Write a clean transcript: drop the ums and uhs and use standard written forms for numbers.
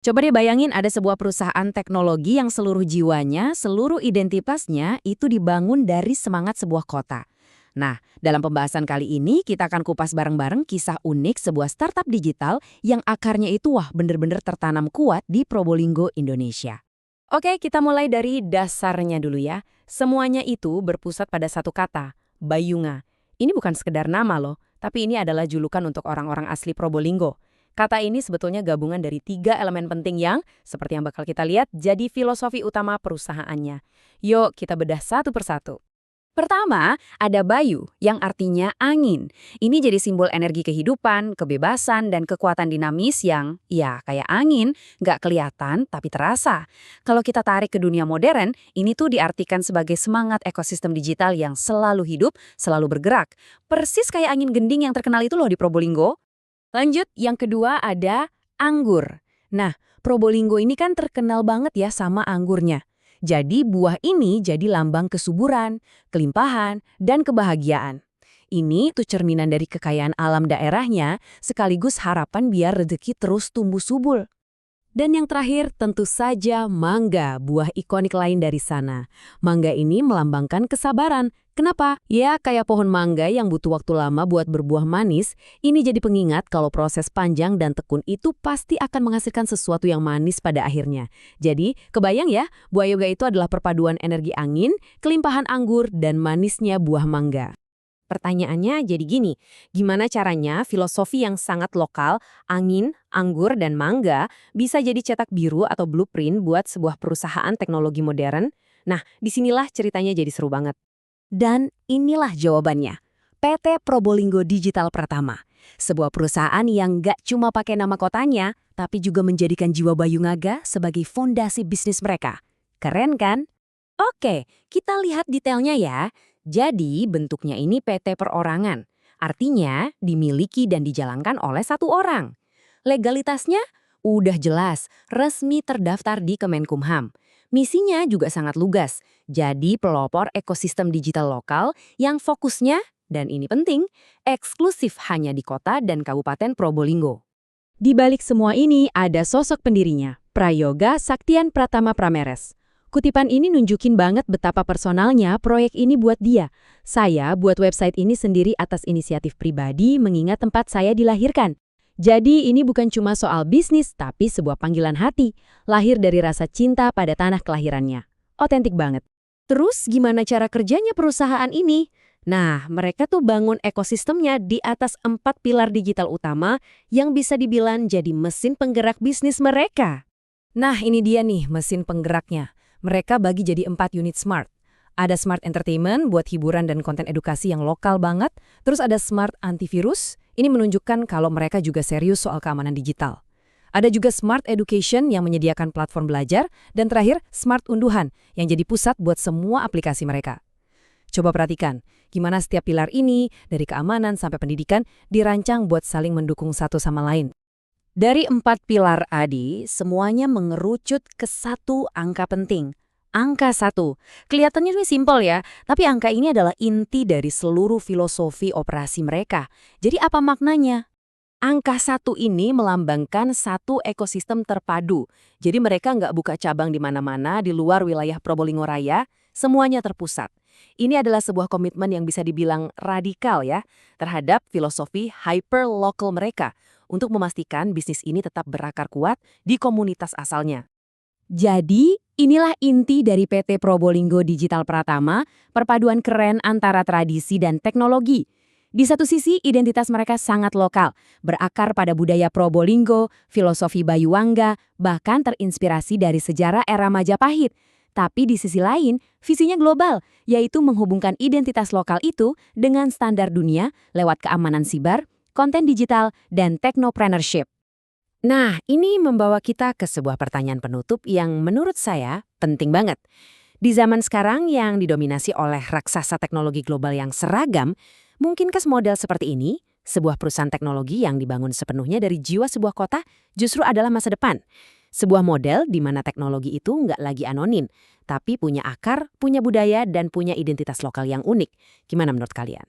Coba deh bayangin ada sebuah perusahaan teknologi yang seluruh jiwanya, seluruh identitasnya itu dibangun dari semangat sebuah kota. Nah, dalam pembahasan kali ini kita akan kupas bareng-bareng kisah unik sebuah startup digital yang akarnya itu bener-bener tertanam kuat di Probolinggo, Indonesia. Oke, kita mulai dari dasarnya dulu ya. Semuanya itu berpusat pada satu kata, Bayunga. Ini bukan sekedar nama loh, tapi ini adalah julukan untuk orang-orang asli Probolinggo. Kata ini sebetulnya gabungan dari 3 elemen penting yang, seperti yang bakal kita lihat, jadi filosofi utama perusahaannya. Yuk, kita bedah satu persatu. Pertama, ada Bayu, yang artinya angin. Ini jadi simbol energi kehidupan, kebebasan, dan kekuatan dinamis yang, ya kayak angin, nggak kelihatan tapi terasa. Kalau kita tarik ke dunia modern, ini tuh diartikan sebagai semangat ekosistem digital yang selalu hidup, selalu bergerak. Persis kayak angin gending yang terkenal itu loh di Probolinggo. Lanjut, yang kedua ada anggur. Nah, Probolinggo ini kan terkenal banget ya sama anggurnya. Jadi buah ini jadi lambang kesuburan, kelimpahan, dan kebahagiaan. Ini tuh cerminan dari kekayaan alam daerahnya, sekaligus harapan biar rezeki terus tumbuh subur. Dan yang terakhir tentu saja mangga, buah ikonik lain dari sana. Mangga ini melambangkan kesabaran. Kenapa? Ya kayak pohon mangga yang butuh waktu lama buat berbuah manis, ini jadi pengingat kalau proses panjang dan tekun itu pasti akan menghasilkan sesuatu yang manis pada akhirnya. Jadi, kebayang ya, buah yoga itu adalah perpaduan energi angin, kelimpahan anggur, dan manisnya buah mangga. Pertanyaannya jadi gini, gimana caranya filosofi yang sangat lokal, angin, anggur, dan mangga bisa jadi cetak biru atau blueprint buat sebuah perusahaan teknologi modern? Nah, disinilah ceritanya jadi seru banget. Dan inilah jawabannya. PT Probolinggo Digital Pratama. Sebuah perusahaan yang nggak cuma pakai nama kotanya, tapi juga menjadikan jiwa Bayungaga sebagai fondasi bisnis mereka. Keren kan? Oke, kita lihat detailnya ya. Jadi, bentuknya ini PT perorangan. Artinya, dimiliki dan dijalankan oleh satu orang. Legalitasnya udah jelas, resmi terdaftar di Kemenkumham. Misinya juga sangat lugas, jadi pelopor ekosistem digital lokal yang fokusnya, dan ini penting, eksklusif hanya di kota dan Kabupaten Probolinggo. Di balik semua ini ada sosok pendirinya, Prayoga Saktian Pratama Prameres. Kutipan ini nunjukin banget betapa personalnya proyek ini buat dia. Saya buat website ini sendiri atas inisiatif pribadi mengingat tempat saya dilahirkan. Jadi ini bukan cuma soal bisnis, tapi sebuah panggilan hati, lahir dari rasa cinta pada tanah kelahirannya. Otentik banget. Terus gimana cara kerjanya perusahaan ini? Nah, mereka tuh bangun ekosistemnya di atas 4 pilar digital utama yang bisa dibilang jadi mesin penggerak bisnis mereka. Nah, ini dia nih mesin penggeraknya. Mereka bagi jadi 4 unit smart. Ada smart entertainment buat hiburan dan konten edukasi yang lokal banget. Terus ada smart antivirus, ini menunjukkan kalau mereka juga serius soal keamanan digital. Ada juga smart education yang menyediakan platform belajar. Dan terakhir, smart unduhan yang jadi pusat buat semua aplikasi mereka. Coba perhatikan, gimana setiap pilar ini, dari keamanan sampai pendidikan, dirancang buat saling mendukung satu sama lain. Dari 4 pilar ADI, semuanya mengerucut ke satu angka penting. Angka 1. Kelihatannya ini simpel ya, tapi angka ini adalah inti dari seluruh filosofi operasi mereka. Jadi apa maknanya? Angka 1 ini melambangkan satu ekosistem terpadu. Jadi mereka nggak buka cabang di mana-mana di luar wilayah Probolinggo Raya, semuanya terpusat. Ini adalah sebuah komitmen yang bisa dibilang radikal ya, terhadap filosofi hyper-local mereka, untuk memastikan bisnis ini tetap berakar kuat di komunitas asalnya. Jadi, inilah inti dari PT Probolinggo Digital Pratama, perpaduan keren antara tradisi dan teknologi. Di satu sisi, identitas mereka sangat lokal, berakar pada budaya Probolinggo, filosofi Bayuangga, bahkan terinspirasi dari sejarah era Majapahit. Tapi di sisi lain, visinya global, yaitu menghubungkan identitas lokal itu dengan standar dunia lewat keamanan siber, konten digital, dan technopreneurship. Nah, ini membawa kita ke sebuah pertanyaan penutup yang menurut saya penting banget. Di zaman sekarang yang didominasi oleh raksasa teknologi global yang seragam, mungkinkah model seperti ini, sebuah perusahaan teknologi yang dibangun sepenuhnya dari jiwa sebuah kota, justru adalah masa depan? Sebuah model di mana teknologi itu nggak lagi anonim, tapi punya akar, punya budaya, dan punya identitas lokal yang unik. Gimana menurut kalian?